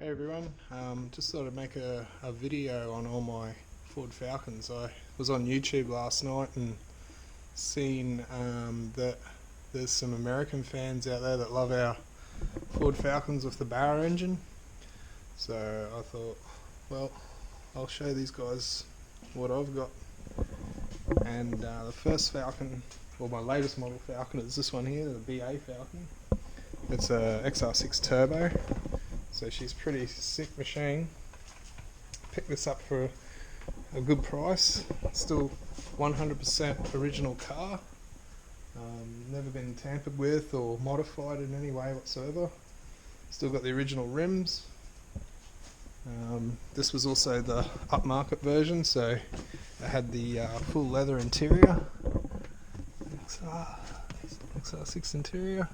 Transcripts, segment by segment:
Hey everyone, just thought I'd make a video on all my Ford Falcons. I was on YouTube last night and seen that there's some American fans out there that love our Ford Falcons with the Barra engine. So I thought, well, I'll show these guys what I've got. And the first Falcon, or my latest model Falcon, is this one here, the BA Falcon. It's a XR6 Turbo. So she's pretty sick machine. Picked this up for a good price. Still 100% original car. Never been tampered with or modified in any way whatsoever. Still got the original rims. This was also the upmarket version, so it had the full leather interior. XR6 interior.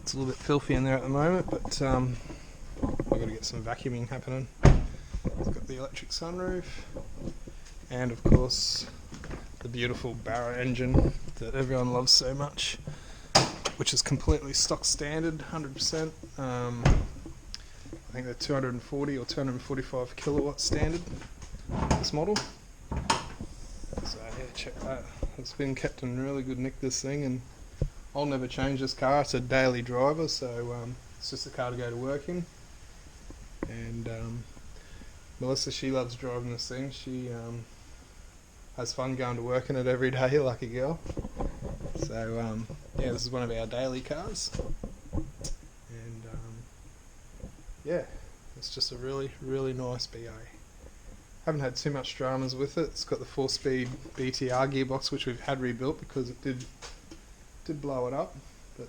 It's a little bit filthy in there at the moment, but I've got to get some vacuuming happening. It's got the electric sunroof, and of course the beautiful Barra engine that everyone loves so much, which is completely stock standard, 100%. I think they're 240 or 245 kilowatt standard, this model. So yeah, check that. It's been kept in really good nick, this thing, and I'll never change this car. It's a daily driver, so it's just a car to go to work in. And Melissa, she loves driving this thing. She has fun going to work in it every day, like a girl. So yeah, this is one of our daily cars. And yeah, it's just a really nice BA. Haven't had too much dramas with it. It's got the 4-speed BTR gearbox, which we've had rebuilt because it did blow it up, but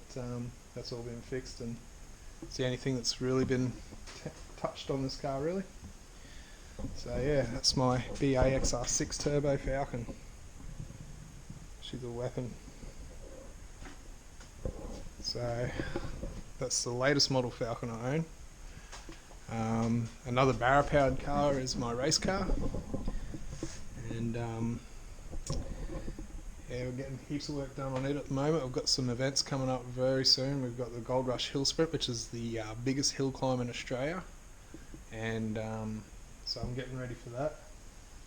that's all been fixed, and it's the only thing that's really been touched on this car, really. So yeah, that's my BA XR6 Turbo Falcon. She's a weapon. So that's the latest model Falcon I own. Another Barra powered car is my race car, and yeah, we're getting heaps of work done on it at the moment. We've got some events coming up very soon. We've got the Gold Rush Hill Sprint, which is the biggest hill climb in Australia, and so I'm getting ready for that.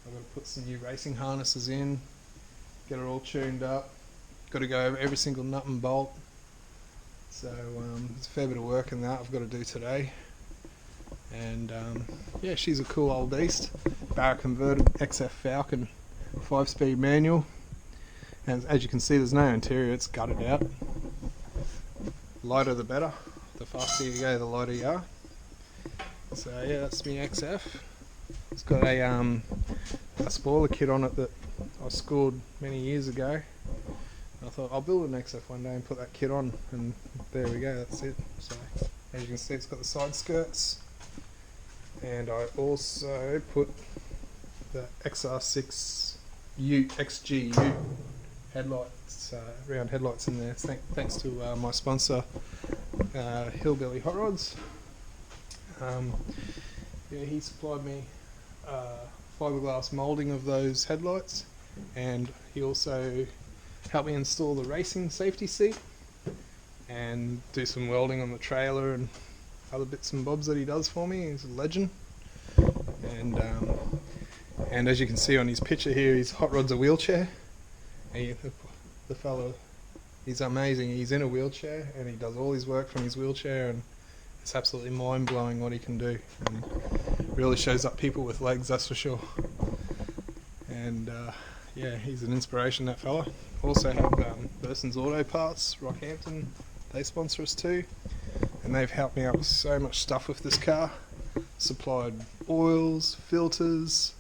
I've got to put some new racing harnesses in, get it all tuned up. Got to go over every single nut and bolt. So there's a fair bit of work in that I've got to do today. And yeah, she's a cool old beast. Barra converted XF Falcon 5-speed manual. And as you can see, there's no interior, it's gutted out. Lighter the better. The faster you go, the lighter you are. So yeah, that's my XF. It's got a spoiler kit on it that I scored many years ago. I thought I'll build an XF one day and put that kit on, and there we go, that's it. So as you can see, it's got the side skirts, and I also put the XR6 XG Ute headlights, round headlights in there, thanks to my sponsor, Hillbilly Hot Rods. Yeah, he supplied me fiberglass moulding of those headlights, and he also helped me install the racing safety seat and do some welding on the trailer and other bits and bobs that he does for me. He's a legend. And as you can see on his picture here, his hot rod's a wheelchair. The fellow, he's amazing. He's in a wheelchair and he does all his work from his wheelchair, and it's absolutely mind-blowing what he can do, and really shows up people with legs, that's for sure. And yeah, he's an inspiration, that fella. Also have Burson's Auto Parts, Rockhampton, they sponsor us too, and they've helped me out with so much stuff with this car. Supplied oils, filters,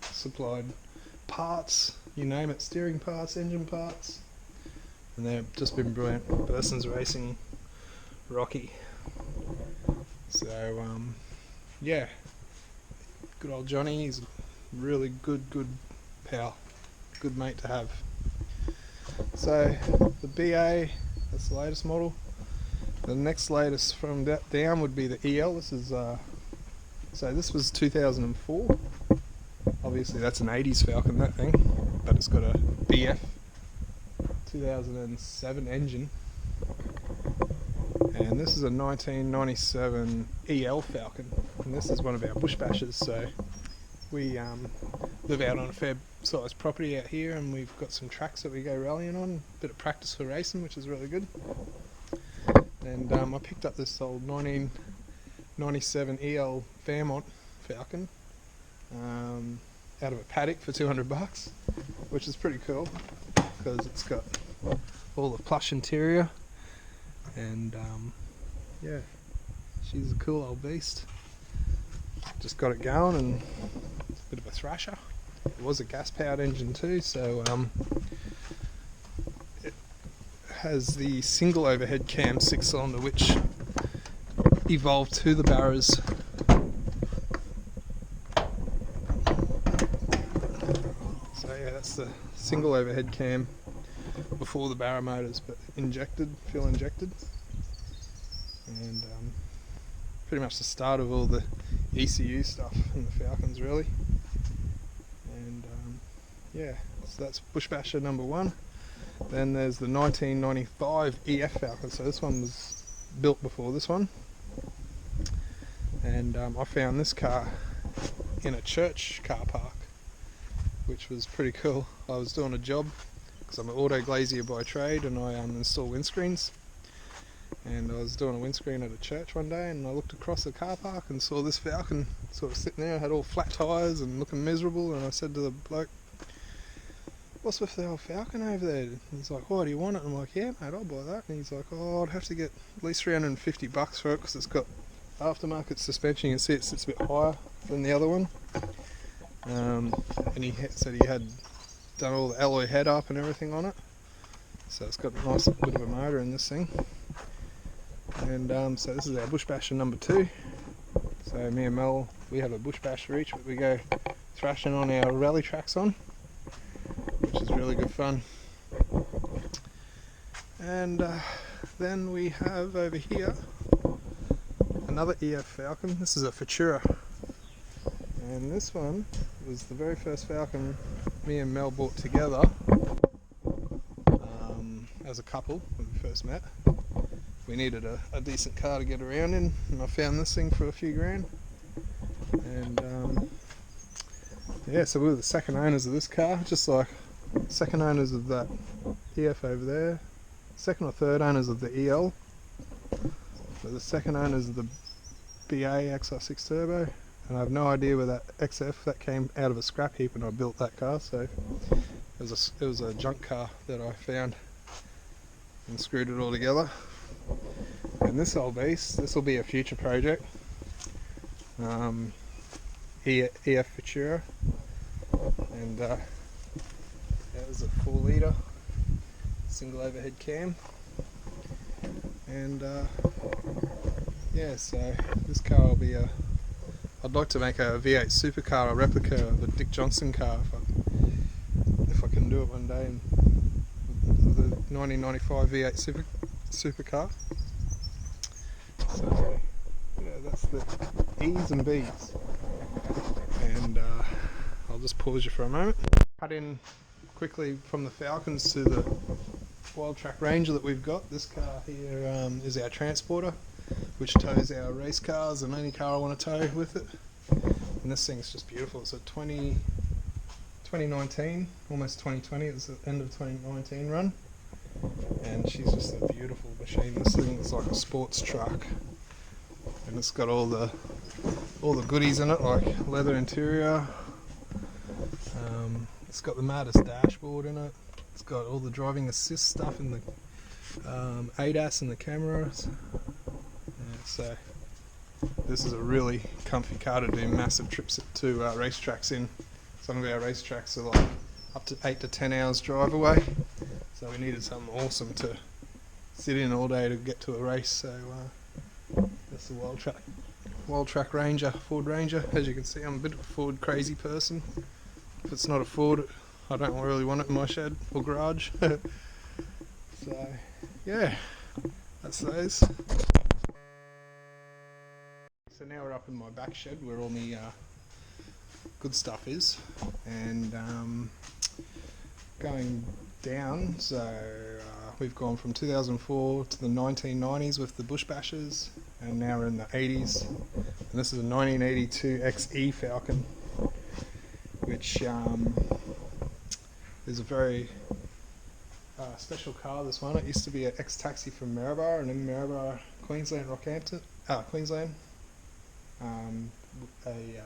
supplied parts, you name it, steering parts, engine parts, and they've just been brilliant. Burson's Racing, Rocky. So yeah, good old Johnny, he's a really good pal, good mate to have. So the BA, that's the latest model. The next latest from that down would be the EL. This is so this was 2004. Obviously that's an 80s Falcon, that thing, but it's got a BF 2007 engine, And this is a 1997 EL Falcon, and this is one of our bush bashers. So we live out on a fair sized property out here, and we've got some tracks that we go rallying on, a bit of practice for racing, which is really good. And I picked up this old 1997 EL Fairmont Falcon out of a paddock for $200, which is pretty cool because it's got all the plush interior, and yeah, she's a cool old beast. Just got it going, and it's a bit of a thrasher. It was a gas powered engine too, so it has the single overhead cam 6-cylinder, which evolved to the Barras. So yeah, that's the single overhead cam before the Barra motors, but fuel injected, and pretty much the start of all the ECU stuff in the Falcons, really. And yeah, so that's bush basher number 1. Then there's the 1995 EF Falcon. So this one was built before this one, and I found this car in a church car park, which was pretty cool. I was doing a job because I'm an auto glazier by trade, and I install windscreens. And I was doing a windscreen at a church one day, and I looked across the car park and saw this Falcon sort of sitting there, had all flat tyres and looking miserable. And I said to the bloke, "What's with the old Falcon over there?" And he's like, "Oh, do you want it?" And I'm like, "Yeah, mate, I'll buy that." And he's like, "Oh, I'd have to get at least $350 for it because it's got aftermarket suspension. You can see it sits a bit higher than the other one." And he said he had done all the alloy head up and everything on it, so it's got a nice bit of a motor in this thing. And so this is our bush basher number 2. So me and Mel, we have a bush basher each, but we go thrashing on our rally tracks on, which is really good fun. And then we have over here another EF Falcon. This is a Futura, and this one was the very first Falcon me and Mel bought together as a couple when we first met. We needed a decent car to get around in, and I found this thing for a few grand. And yeah, so we were the second owners of this car, just like second owners of that EF over there, second or third owners of the EL. We're the second owners of the BA XR6 Turbo, and I have no idea where that XF that came out of a scrap heap, and I built that car. So it was a junk car that I found and screwed it all together. And this old beast, this will be a future project. EF Futura, and that was a 4-litre single overhead cam. And yeah, so this car will be I'd like to make a V8 supercar, a replica of a Dick Johnson car, if I can do it one day, and the 1995 V8 supercar. So yeah, that's the E's and B's. And I'll just pause you for a moment. Cut in quickly from the Falcons to the Wild Track Ranger that we've got. This car here is our transporter, which tows our race cars and any car I want to tow with it. And this thing's just beautiful. It's a 2019, almost 2020. It was the end of 2019 run, and she's just a beautiful machine. This thing is like a sports truck, and it's got all the goodies in it, like leather interior. It's got the maddest dashboard in it. It's got all the driving assist stuff in the ADAS and the cameras. Yeah, so this is a really comfy car to do massive trips to racetracks in. Some of our racetracks are like up to 8 to 10 hours drive away, so we needed something awesome to sit in all day to get to a race. So that's the Wild Track Ranger, Ford Ranger. As you can see, I'm a bit of a Ford crazy person. If it's not a Ford, I don't really want it in my shed or garage. So yeah, that's those. So now we're up in my back shed where all my good stuff is, and going down. So we've gone from 2004 to the 1990s with the Bush Bashers, and now we're in the 80s. And this is a 1982 XE Falcon, which is a very special car, this one. It used to be an ex-taxi from Maryborough, and in Maryborough, Queensland, Queensland. They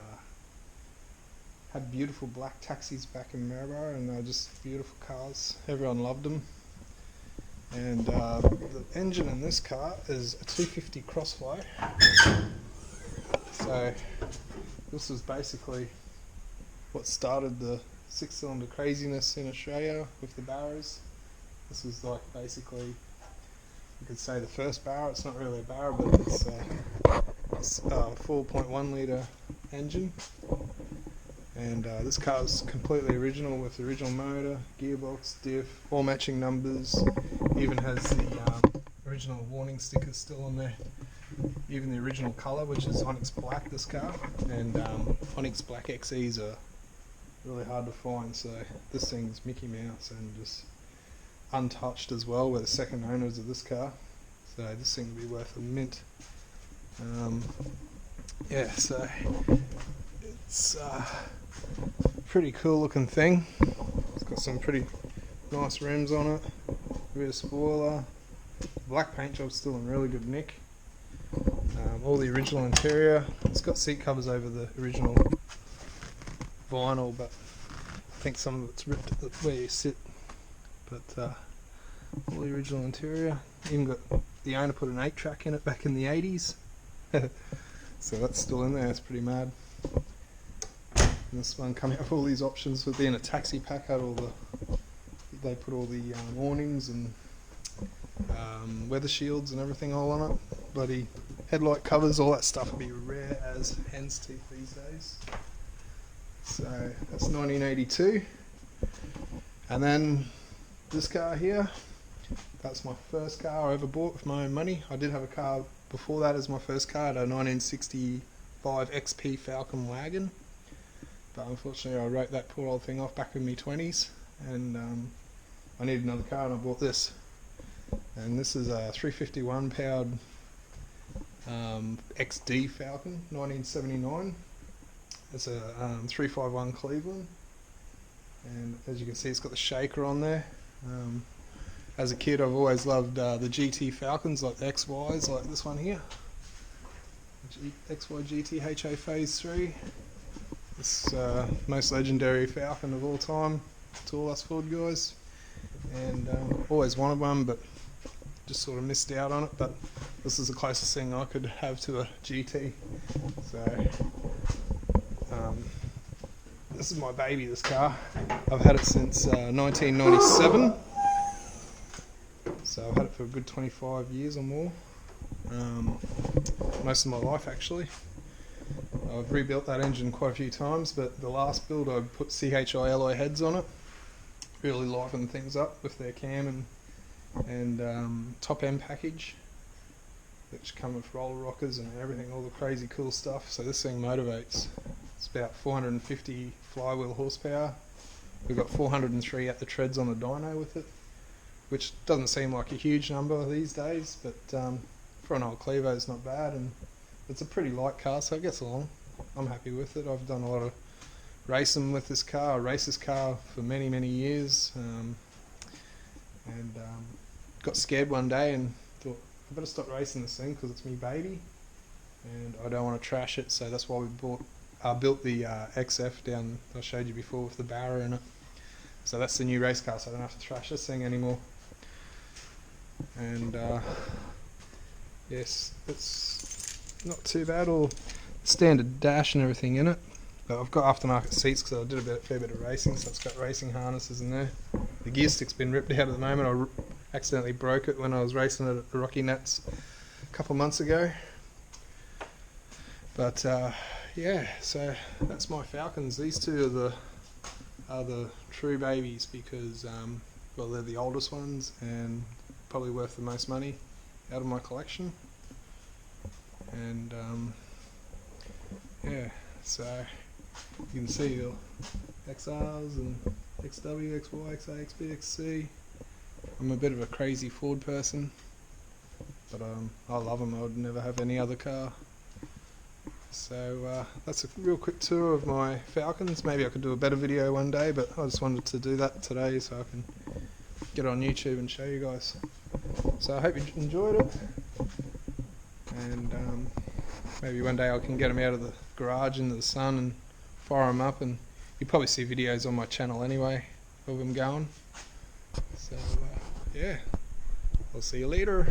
had beautiful black taxis back in Maryborough, and they're just beautiful cars. Everyone loved them. And the engine in this car is a 250 Crossflow. So this was basically what started the six-cylinder craziness in Australia with the Barras. This is like basically, you could say, the first Barra. It's not really a Barra, but it's a 4.1 litre engine. And this car is completely original, with the original motor, gearbox, diff, all matching numbers. Even has the original warning stickers still on there. Even the original colour, which is Onyx Black, this car. And Onyx Black XEs are really hard to find, so this thing's Mickey Mouse and just untouched as well. We're the second owners of this car, so this thing will be worth a mint. Yeah, so it's a pretty cool looking thing. It's got some pretty nice rims on it, rear spoiler, black paint job's still in really good nick. All the original interior. It's got seat covers over the original vinyl, but I think some of it's ripped at where you sit. But all the original interior. Even got the owner put an 8-track in it back in the 80s. So that's still in there. It's pretty mad. And this one coming up with all these options with being a taxi pack. Had all the, they put all the awnings and weather shields and everything all on it. Bloody headlight covers, all that stuff would be rare as hen's teeth these days. So that's 1982. And then this car here, that's my first car I ever bought with my own money. I did have a car before that as my first car, a 1965 XP Falcon wagon, but unfortunately I wrote that poor old thing off back in my 20s, and I needed another car, and I bought this. And this is a 351 powered XD Falcon, 1979. It's a 351 Cleveland, and as you can see, it's got the shaker on there. As a kid, I've always loved the GT Falcons, like the XYs, like this one here, XY GT HA Phase 3. This most legendary Falcon of all time to all us Ford guys, and always wanted one, but just sort of missed out on it. But this is the closest thing I could have to a GT. So this is my baby, this car. I've had it since 1997. So I've had it for a good 25 years or more. Most of my life, actually. I've rebuilt that engine quite a few times, but the last build I put CHI alloy heads on it. Really livened things up with their cam and top end package, which come with roller rockers and everything, all the crazy cool stuff. So this thing motivates. It's about 450 flywheel horsepower. We've got 403 at the treads on the dyno with it, which doesn't seem like a huge number these days, but for an old Clevo it's not bad, and it's a pretty light car, so it gets along. I'm happy with it. I've done a lot of racing with this car. I raced this car for many years, and got scared one day and thought I better stop racing this thing because it's me baby and I don't want to trash it. So that's why we built the XF down I showed you before with the Barra in it. So that's the new race car, so I don't have to trash this thing anymore. And yes, it's not too bad, all standard dash and everything in it. But I've got aftermarket seats because I did a fair bit of racing, so it's got racing harnesses in there. The gear stick's been ripped out at the moment. I accidentally broke it when I was racing it at the Rocky Nats a couple months ago. But yeah, so that's my Falcons. These two are the true babies because well, they're the oldest ones and probably worth the most money out of my collection. And yeah, so You can see the XRs and XW, XY, XA, XB, XC. I'm a bit of a crazy Ford person, but I love them. I would never have any other car. So that's a real quick tour of my Falcons. Maybe I could do a better video one day, but I just wanted to do that today so I can get on YouTube and show you guys. So I hope you enjoyed it, and maybe one day I can get them out of the garage into the sun and fire them up, and you'll probably see videos on my channel anyway of them going. So yeah, I'll see you later.